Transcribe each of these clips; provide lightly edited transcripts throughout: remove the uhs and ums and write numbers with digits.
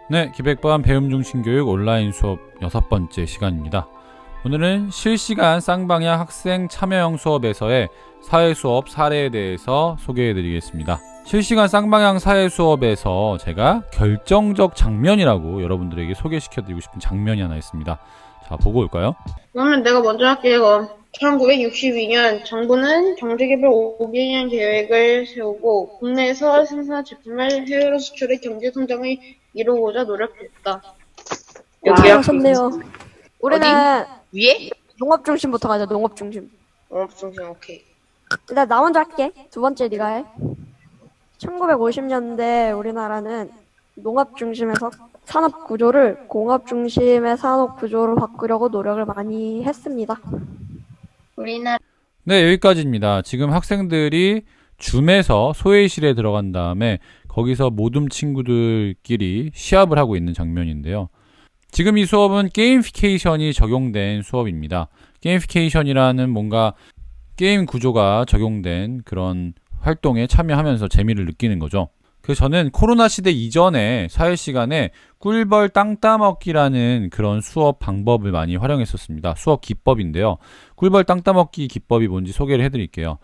네, 기백반 배움중심교육 온라인 수업 6번째 시간입니다. 오늘은 실시간 쌍방향 학생 참여형 수업에서의 사회수업 사례에 대해서 소개해드리겠습니다. 실시간 쌍방향 사회수업에서 제가 결정적 장면이라고 여러분들에게 소개시켜드리고 싶은 장면이 하나 있습니다. 자, 보고 올까요? 그러면 내가 먼저 할게, 이거. 1962년 정부는 경제개발 5개년 계획을 세우고 국내에서 생산한 제품을 해외로 수출해 경제 성장을 이루고자 노력했다. 여기요? 좋네요. 우리는 위에? 농업 중심부터 가자. 농업 중심. 중심, 오케이. 일단 나 먼저 할게. 두 번째 네가 해. 1950년대 우리나라는 농업 중심에서 산업 구조를 공업 중심의 산업 구조로 바꾸려고 노력을 많이 했습니다. 우리나라 네, 여기까지입니다. 지금 학생들이 줌에서 소회의실에 들어간 다음에 거기서 모둠 친구들끼리 시합을 하고 있는 장면인데요. 지금 이 수업은 게임피케이션이 적용된 수업입니다. 게임피케이션이라는 뭔가 게임 구조가 적용된 그런 활동에 참여하면서 재미를 느끼는 거죠. 그래서 저는 코로나 시대 이전에 사회 시간에 꿀벌 땅 따먹기라는 그런 수업 방법을 많이 활용했었습니다. 수업 기법인데요. 꿀벌 땅 따먹기 기법이 뭔지 소개를 해드릴게요.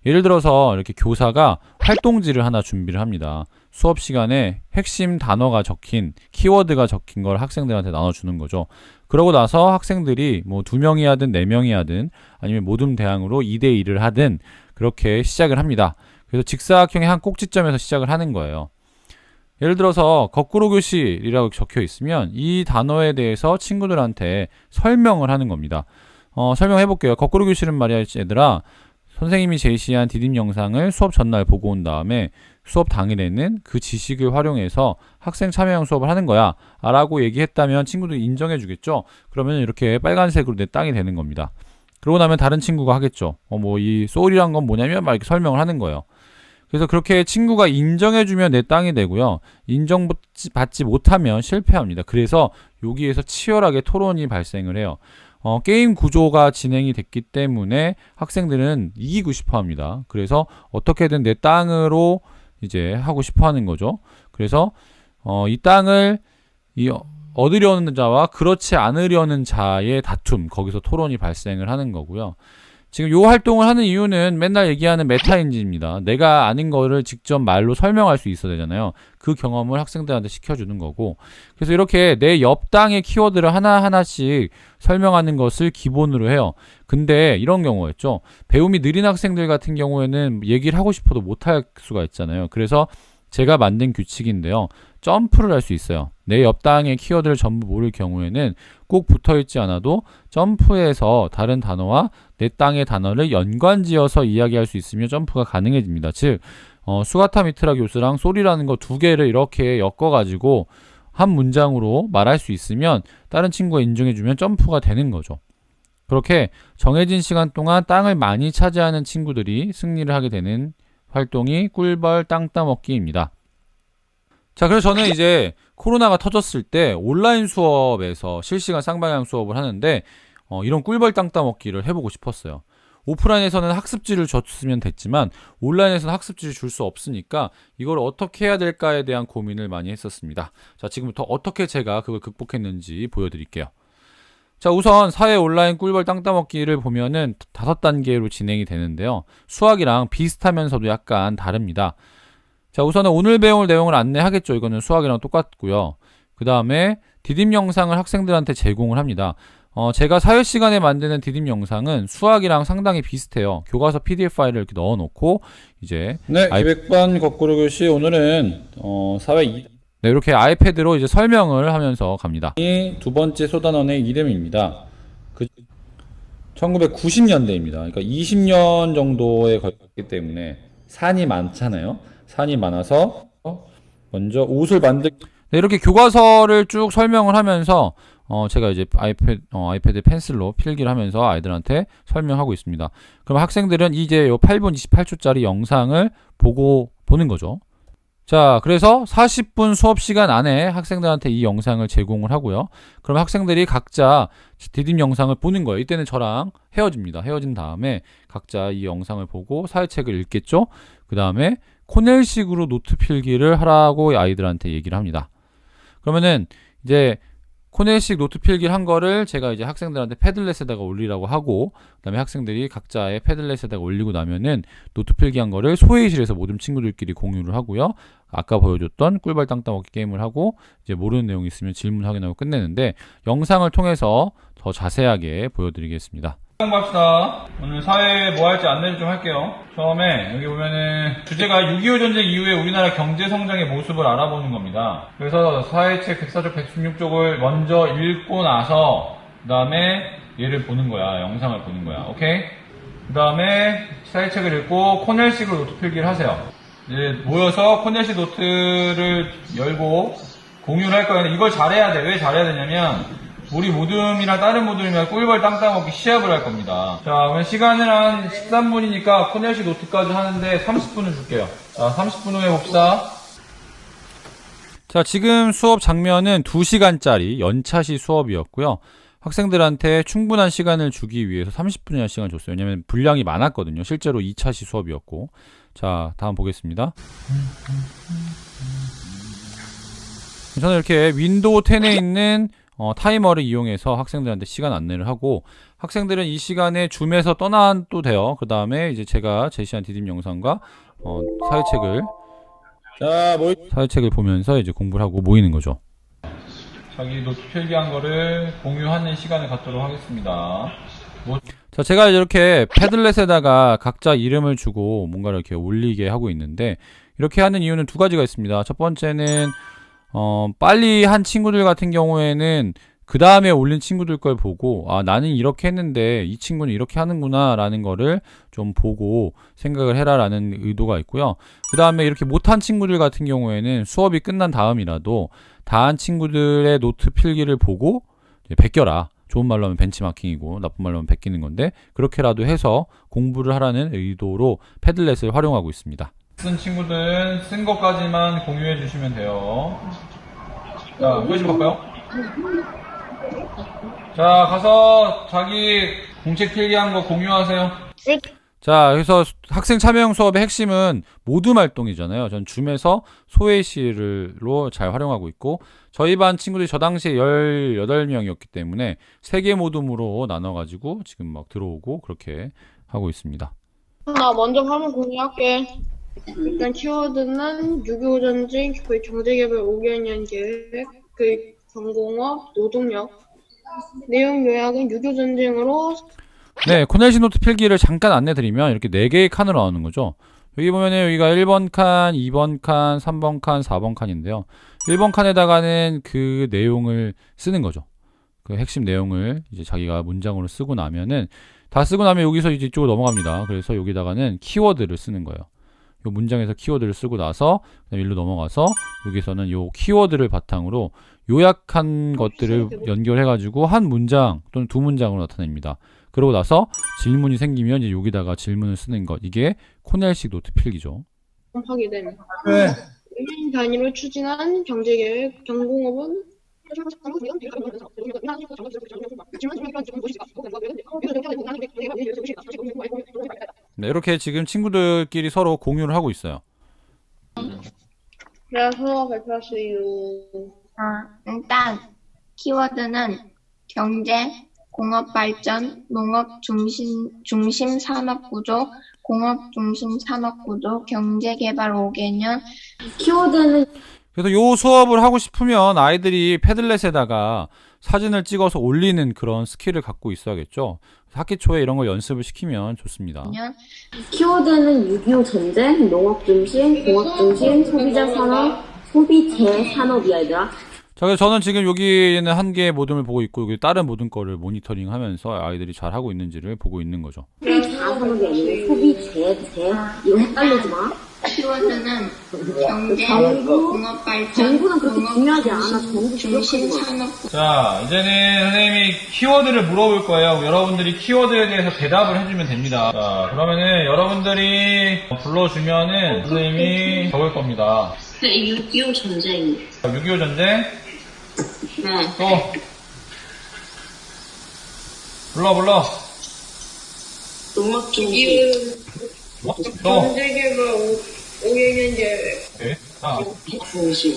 예를 들어서 이렇게 교사가 활동지를 하나 준비를 합니다. 수업 시간에 핵심 단어가 적힌, 키워드가 적힌 걸 학생들한테 나눠주는 거죠. 그러고 나서 학생들이 뭐 2명이 하든 4명이 하든 아니면 모둠 대항으로 2대1을 하든 그렇게 시작을 합니다. 그래서 직사각형의 한 꼭지점에서 시작을 하는 거예요. 예를 들어서 거꾸로 교실이라고 적혀 있으면 이 단어에 대해서 친구들한테 설명을 하는 겁니다. 설명해 볼게요. 거꾸로 교실은 말이야, 얘들아. 선생님이 제시한 디딤 영상을 수업 전날 보고 온 다음에 수업 당일에는 그 지식을 활용해서 학생 참여형 수업을 하는 거야 라고 얘기했다면 친구들이 인정해 주겠죠. 그러면 이렇게 빨간색으로 내 땅이 되는 겁니다. 그러고 나면 다른 친구가 하겠죠. 뭐 이 소울이란 건 뭐냐면 막 이렇게 설명을 하는 거예요. 그래서 그렇게 친구가 인정해주면 내 땅이 되고요. 인정받지 못하면 실패합니다. 그래서 여기에서 치열하게 토론이 발생을 해요. 게임 구조가 진행이 됐기 때문에 학생들은 이기고 싶어 합니다. 그래서 어떻게든 내 땅으로 이제 하고 싶어 하는 거죠. 그래서 이 땅을 얻으려는 자와 그렇지 않으려는 자의 다툼, 거기서 토론이 발생을 하는 거고요. 지금 이 활동을 하는 이유는 맨날 얘기하는 메타인지입니다. 내가 아는 거를 직접 말로 설명할 수 있어야 되잖아요. 그 경험을 학생들한테 시켜주는 거고. 그래서 이렇게 내 옆 땅의 키워드를 하나하나씩 설명하는 것을 기본으로 해요. 근데 이런 경우였죠. 배움이 느린 학생들 같은 경우에는 얘기를 하고 싶어도 못할 수가 있잖아요. 그래서 제가 만든 규칙인데요. 점프를 할 수 있어요. 내 옆 땅의 키워드를 전부 모를 경우에는 꼭 붙어있지 않아도 점프해서 다른 단어와 내 땅의 단어를 연관지어서 이야기할 수 있으면 점프가 가능해집니다. 즉 수가타 미트라 교수랑 소리라는 거 두 개를 이렇게 엮어가지고 한 문장으로 말할 수 있으면 다른 친구가 인정해주면 점프가 되는 거죠. 그렇게 정해진 시간 동안 땅을 많이 차지하는 친구들이 승리를 하게 되는 활동이 꿀벌 땅 따먹기입니다. 자, 그래서 저는 이제 코로나가 터졌을 때 온라인 수업에서 실시간 쌍방향 수업을 하는데 이런 꿀벌 땅 따먹기를 해보고 싶었어요. 오프라인에서는 학습지를 줬으면 됐지만 온라인에서는 학습지를 줄 수 없으니까 이걸 어떻게 해야 될까에 대한 고민을 많이 했었습니다. 자, 지금부터 어떻게 제가 그걸 극복했는지 보여드릴게요. 자, 우선 사회 온라인 꿀벌 땅 따먹기를 보면은 5단계로 진행이 되는데요. 수학이랑 비슷하면서도 약간 다릅니다. 자, 우선은 오늘 배울 내용을 안내하겠죠. 이거는 수학이랑 똑같고요. 그 다음에 디딤 영상을 학생들한테 제공을 합니다. 제가 사회 시간에 만드는 디딤 영상은 수학이랑 상당히 비슷해요. 교과서 PDF 파일을 이렇게 넣어놓고 이제 네, 기백반 거꾸로 교시 오늘은 사회 네, 이렇게 아이패드로 이제 설명을 하면서 갑니다. 2번째 소단원의 이름입니다. 1990년대입니다. 그러니까 20년 정도에 걸렸기 때문에 산이 많잖아요. 산이 많아서 먼저 옷을 만들기. 네, 이렇게 교과서를 쭉 설명을 하면서 제가 이제 아이패드 펜슬로 필기를 하면서 아이들한테 설명하고 있습니다. 그럼 학생들은 이제 요 8분 28초짜리 영상을 보는 거죠. 자, 그래서 40분 수업 시간 안에 학생들한테 이 영상을 제공을 하고요. 그럼 학생들이 각자 디딤 영상을 보는 거예요. 이때는 저랑 헤어집니다. 헤어진 다음에 각자 이 영상을 보고 사회책을 읽겠죠. 그 다음에 코넬식으로 노트 필기를 하라고 아이들한테 얘기를 합니다. 그러면은 이제 코넬식 노트 필기를 한 거를 제가 이제 학생들한테 패들렛에다가 올리라고 하고, 그다음에 학생들이 각자의 패들렛에다가 올리고 나면은 노트 필기한 거를 소회의실에서 모든 친구들끼리 공유를 하고요. 아까 보여줬던 꿀벌 땅 따먹기 게임을 하고 이제 모르는 내용이 있으면 질문 확인하고 끝내는데, 영상을 통해서 더 자세하게 보여드리겠습니다. 봅시다. 오늘 사회 뭐 할지 안내 좀 할게요. 처음에 여기 보면은 주제가 6.25 전쟁 이후에 우리나라 경제 성장의 모습을 알아보는 겁니다. 그래서 사회책 104쪽 116쪽을 먼저 읽고 나서 그 다음에 얘를 보는 거야. 영상을 보는 거야. 오케이? 그 다음에 사회책을 읽고 코넬식으로 노트 필기를 하세요. 이제 모여서 코넬식 노트를 열고 공유를 할 거예요. 이걸 잘해야 돼. 왜 잘해야 되냐면 우리 모둠이랑 다른 모둠이랑 꿀벌 땅 따먹기 시합을 할 겁니다. 자, 그러면 시간은 한 13분이니까 코넬식 노트까지 하는데 30분을 줄게요. 자, 30분 후에 봅시다. 자, 지금 수업 장면은 2시간짜리 연차시 수업이었고요. 학생들한테 충분한 시간을 주기 위해서 30분이나 시간을 줬어요. 왜냐면 분량이 많았거든요. 실제로 2차시 수업이었고. 자, 다음 보겠습니다. 저는 이렇게 윈도우 10에 있는 타이머를 이용해서 학생들한테 시간 안내를 하고, 학생들은 이 시간에 줌에서 떠나도 돼요. 그 다음에 이제 제가 제시한 디딤 영상과 사회책을 보면서 이제 공부를 하고 모이는 거죠. 자기 노트 필기한 거를 공유하는 시간을 갖도록 하겠습니다. 자, 제가 이렇게 패들렛에다가 각자 이름을 주고 뭔가를 이렇게 올리게 하고 있는데, 이렇게 하는 이유는 두 가지가 있습니다. 첫 번째는 빨리 한 친구들 같은 경우에는 그 다음에 올린 친구들 걸 보고, 아, 나는 이렇게 했는데 이 친구는 이렇게 하는구나 라는 거를 좀 보고 생각을 해라 라는 의도가 있고요. 그 다음에 이렇게 못한 친구들 같은 경우에는 수업이 끝난 다음이라도 다 한 친구들의 노트 필기를 보고 이제 베껴라. 좋은 말로 하면 벤치마킹이고 나쁜 말로 하면 베끼는 건데, 그렇게라도 해서 공부를 하라는 의도로 패들렛을 활용하고 있습니다. 쓴 친구들은 쓴 것까지만 공유해 주시면 돼요. 자, 표시 볼까요? 자, 가서 자기 공책 필기한 거 공유하세요. 자, 그래서 학생 참여형 수업의 핵심은 모둠 활동이잖아요. 전 줌에서 소회실로 잘 활용하고 있고, 저희 반 친구들이 저 당시에 18명이었기 때문에 3개 모둠으로 나눠가지고 지금 막 들어오고 그렇게 하고 있습니다. 나 먼저 화면 공유할게. 일단 키워드는 6.25 전쟁, 경제개발 5개년 계획, 경공업, 노동력. 내용 요약은 6.25 전쟁으로. 네, 코넬식 노트 필기를 잠깐 안내드리면 이렇게 4개의 칸으로 나오는 거죠. 여기 보면은 여기가 1번 칸, 2번 칸, 3번 칸, 4번 칸인데요. 1번 칸에다가는 그 내용을 쓰는 거죠. 그 핵심 내용을 이제 자기가 문장으로 쓰고 나면은, 다 쓰고 나면 여기서 이제 이쪽으로 넘어갑니다. 그래서 여기다가는 키워드를 쓰는 거예요. 요 문장에서 키워드를 쓰고 나서 그다음에 일로 넘어가서 여기서는 요 키워드를 바탕으로 요약한 것들을 연결해가지고 한 문장 또는 두 문장으로 나타냅니다. 그러고 나서 질문이 생기면 이제 여기다가 질문을 쓰는 것, 이게 코넬식 노트 필기죠. 하게 됨. 1년 단위로 추진한 경제계획, 경공업은 네, 이렇게 지금 친구들끼리 서로 공유를 하고 있어요. 그래서 발표하세요. 일단 키워드는 경제, 공업 발전, 농업 중심 산업 구조, 공업 중심 산업 구조, 경제 개발 5개년. 키워드는 그래서 요 수업을 하고 싶으면 아이들이 패들렛에다가 사진을 찍어서 올리는 그런 스킬을 갖고 있어야겠죠. 학기 초에 이런 걸 연습을 시키면 좋습니다. 키워드는 6.25 전쟁, 농업 중심, 공업 중심, 소비자 산업, 소비재 산업이야 얘들아. 자, 그래서 저는 지금 여기는 한 개의 모둠을 보고 있고, 여기 다른 모둠 거를 모니터링 하면서 아이들이 잘 하고 있는지를 보고 있는 거죠. 소비자 산업이 아니고 소비재, 이거 헷갈리지 마. 키워드는 경제, 공업 발전, 정부는 그렇게 중요하지 않아. 정부 중심 기억하는 산업 구조. 자, 이제는 선생님이 키워드를 물어볼 거예요. 여러분들이 키워드에 대해서 대답을 해주면 됩니다. 자, 그러면은 여러분들이 불러주면은 선생님이 적을 겁니다. 6.25 전쟁. 6.25 전쟁, 네. 또 불러. 농업 중심. 또. 경제개발 5개년 계획. 오케이. 자, 중심.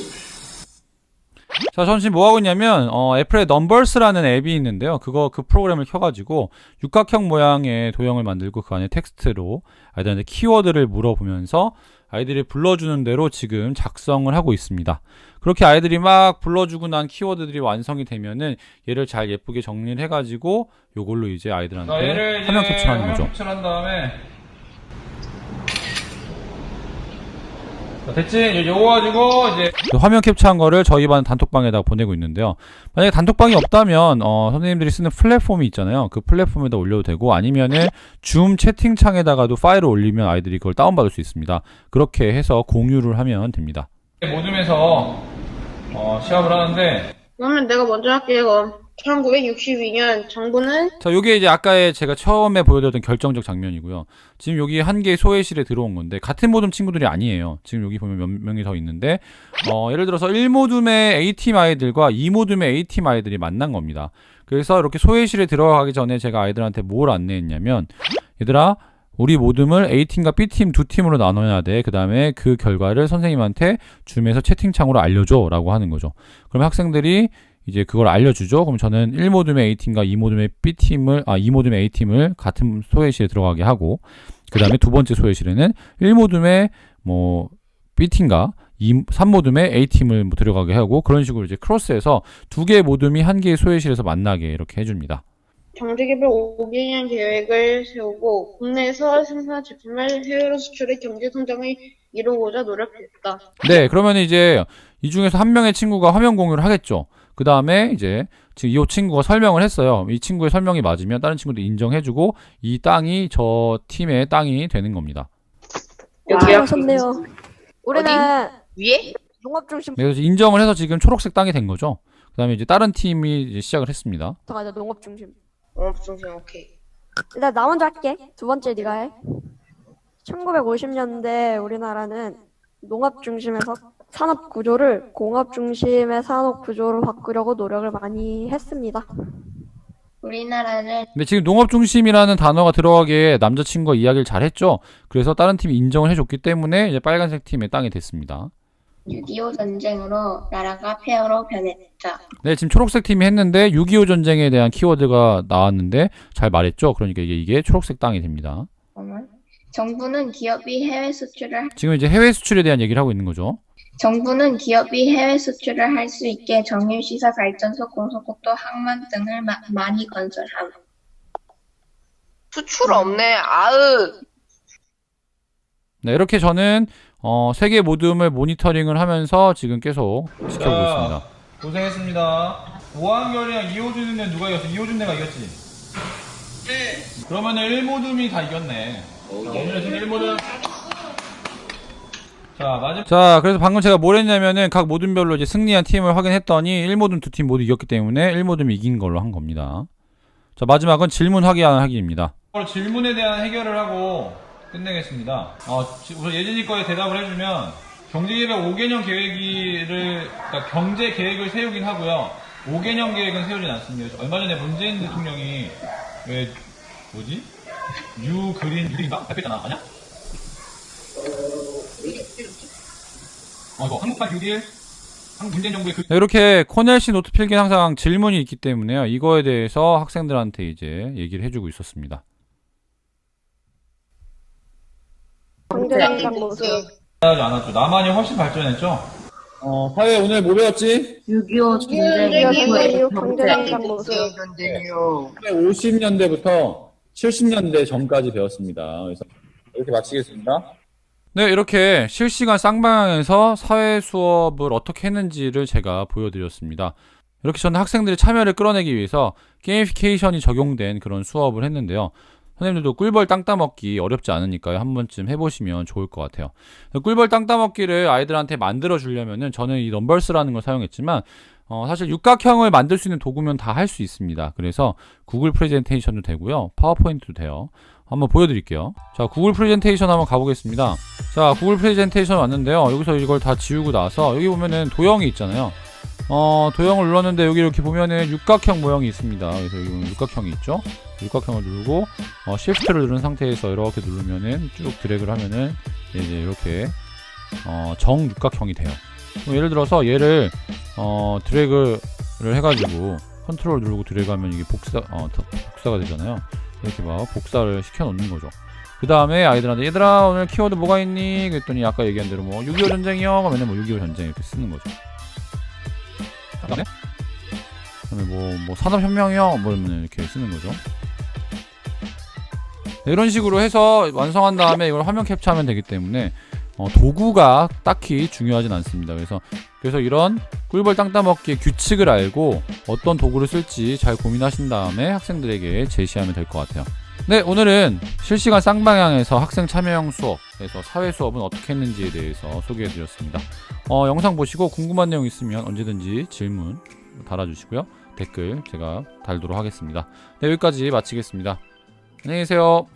자, 전 지금 뭐 하고 있냐면 애플에 넘버스라는 앱이 있는데요. 그 프로그램을 켜가지고 육각형 모양의 도형을 만들고 그 안에 텍스트로 아이들한테 키워드를 물어보면서 아이들이 불러주는 대로 지금 작성을 하고 있습니다. 그렇게 아이들이 막 불러주고 난 키워드들이 완성이 되면은 얘를 잘 예쁘게 정리를 해가지고 요걸로 이제 아이들한테 얘를 화면 캡처하는 거죠. 캡처한 다음에 자, 됐지? 요거 가지고 이제 그 화면 캡처한 거를 저희 반 단톡방에다 보내고 있는데요. 만약에 단톡방이 없다면 선생님들이 쓰는 플랫폼이 있잖아요. 그 플랫폼에다 올려도 되고 아니면은 줌 채팅창에다가도 파일을 올리면 아이들이 그걸 다운받을 수 있습니다. 그렇게 해서 공유를 하면 됩니다. 모둠에서 시합을 하는데 그러면 내가 먼저 할게요. 1962년 정부는 자, 요게 이제 아까의 제가 처음에 보여드렸던 결정적 장면이고요. 지금 여기 한 개의 소외실에 들어온 건데 같은 모둠 친구들이 아니에요. 지금 여기 보면 몇 명이 더 있는데 예를 들어서 1모둠의 A팀 아이들과 2모둠의 A팀 아이들이 만난 겁니다. 그래서 이렇게 소외실에 들어가기 전에 제가 아이들한테 뭘 안내했냐면 얘들아 우리 모둠을 A팀과 B팀 두 팀으로 나눠야 돼. 그 다음에 그 결과를 선생님한테 줌에서 채팅창으로 알려줘 라고 하는 거죠. 그럼 학생들이 이제 그걸 알려주죠. 그럼 저는 1모둠의 A팀과 2모둠의 B팀을 2모둠의 A팀을 같은 소외실에 들어가게 하고 그 다음에 두 번째 소외실에는 1모둠의 뭐 B팀과 3모둠의 A팀을 들어가게 하고 그런 식으로 이제 크로스해서 두 개의 모둠이 한 개의 소외실에서 만나게 이렇게 해줍니다. 경제개발 5개년 계획을 세우고 국내에서 생산한 제품을 해외로 수출해 경제 성장을 이루고자 노력했다. 네, 그러면 이제 이 중에서 한 명의 친구가 화면 공유를 하겠죠. 그 다음에 이제 지금 이 친구가 설명을 했어요. 이 친구의 설명이 맞으면 다른 친구도 인정해주고 이 땅이 저 팀의 땅이 되는 겁니다. 하셨네요. 우리는 위에? 농업중심 그래서 인정을 해서 지금 초록색 땅이 된 거죠. 그 다음에 이제 다른 팀이 이제 시작을 했습니다. 잠깐 농업중심. 중심 오케이. 일단 나 먼저 할게. 두 번째 네가 해. 1950년대 우리나라는 농업 중심에서 산업 구조를 공업 중심의 산업 구조로 바꾸려고 노력을 많이 했습니다. 우리나라는 근데 지금 농업 중심이라는 단어가 들어가기에 남자친구가 이야기를 잘 했죠. 그래서 다른 팀이 인정을 해줬기 때문에 이제 빨간색 팀의 땅이 됐습니다. 6.25 전쟁으로 나라가 폐허로 변했다. 네, 지금 초록색 팀이 했는데 6.25 전쟁에 대한 키워드가 나왔는데 잘 말했죠. 그러니까 이게 초록색 땅이 됩니다. 정부는 기업이 해외 수출을 지금 이제 해외 수출에 대한 얘기를 하고 있는 거죠. 정부는 기업이 해외 수출을 할 수 있게 정유시설 발전소, 고속국도, 항만 등을 많이 건설함. 수출 없네. 아으. 네, 이렇게 저는 세계 모둠을 모니터링을 하면서 지금 계속 지켜보고 있습니다. 고생했습니다. 5학년이랑 2호준이는 누가 이겼어? 2호준 내가 이겼지? 네. 그러면은 1모둠이 다 이겼네. 오늘은 1모둠. 자, 마지막. 자, 그래서 방금 제가 뭘 했냐면은 각 모둠별로 이제 승리한 팀을 확인했더니 1모둠 두 팀 모두 이겼기 때문에 1모둠이 이긴 걸로 한 겁니다. 자, 마지막은 질문 확인입니다. 질문에 대한 해결을 하고 끝내겠습니다. 우선 예진이 거에 대답을 해주면 경제개발 5개년 그러니까 경제 계획을 세우긴 하고요. 5개년 계획은 세우진 않습니다. 얼마 전에 문재인 대통령이 뉴 그린 뉴딜인가? 발표했잖아. 아냐? 이거 한국판 뉴딜, 문재인 정부의 네, 이렇게 코넬시 노트 필기는 항상 질문이 있기 때문에요. 이거에 대해서 학생들한테 이제 얘기를 해주고 있었습니다. 경제성장 모습. 하지 않았죠. 남한이 훨씬 발전했죠. 사회 오늘 뭐 배웠지? 6.25 전쟁 경제성장 모습. 1950년대부터 70년대 전까지 배웠습니다. 그래서 이렇게 마치겠습니다. 네, 이렇게 실시간 쌍방향에서 사회 수업을 어떻게 했는지를 제가 보여드렸습니다. 이렇게 저는 학생들의 참여를 끌어내기 위해서 게이미피케이션이 적용된 그런 수업을 했는데요. 선생님들도 꿀벌 땅 따먹기 어렵지 않으니까요. 한 번쯤 해보시면 좋을 것 같아요. 꿀벌 땅 따먹기를 아이들한테 만들어 주려면은 저는 이 넘버스라는 걸 사용했지만 사실 육각형을 만들 수 있는 도구면 다 할 수 있습니다. 그래서 구글 프레젠테이션도 되고요. 파워포인트도 돼요. 한번 보여드릴게요. 자, 구글 프레젠테이션 한번 가보겠습니다. 자, 구글 프레젠테이션 왔는데요. 여기서 이걸 다 지우고 나서 여기 보면은 도형이 있잖아요. 도형을 눌렀는데 여기 이렇게 보면은 육각형 모형이 있습니다. 그래서 여기 보면 육각형이 있죠. 육각형을 누르고 Shift를 누른 상태에서 이렇게 누르면은 쭉 드래그를 하면은 이제 이렇게 정육각형이 돼요. 예를 들어서 얘를 드래그를 해가지고 컨트롤 누르고 드래그하면 이게 복사가 되잖아요. 이렇게 막 복사를 시켜 놓는 거죠. 그 다음에 아이들한테 얘들아 오늘 키워드 뭐가 있니? 그랬더니 아까 얘기한 대로 뭐 6.25 전쟁이요? 그러면 뭐 6.25 전쟁 이렇게 쓰는 거죠. 그 다음에 뭐 산업혁명이요? 뭐 이러면 이렇게 쓰는 거죠. 네, 이런 식으로 해서 완성한 다음에 이걸 화면 캡처하면 되기 때문에 도구가 딱히 중요하진 않습니다. 그래서 이런 꿀벌 땅 따먹기의 규칙을 알고 어떤 도구를 쓸지 잘 고민하신 다음에 학생들에게 제시하면 될 것 같아요. 네, 오늘은 실시간 쌍방향에서 학생 참여형 수업에서 사회 수업은 어떻게 했는지에 대해서 소개해드렸습니다. 영상 보시고 궁금한 내용 있으면 언제든지 질문 달아주시고요. 댓글 제가 달도록 하겠습니다. 네, 여기까지 마치겠습니다. 안녕히 계세요.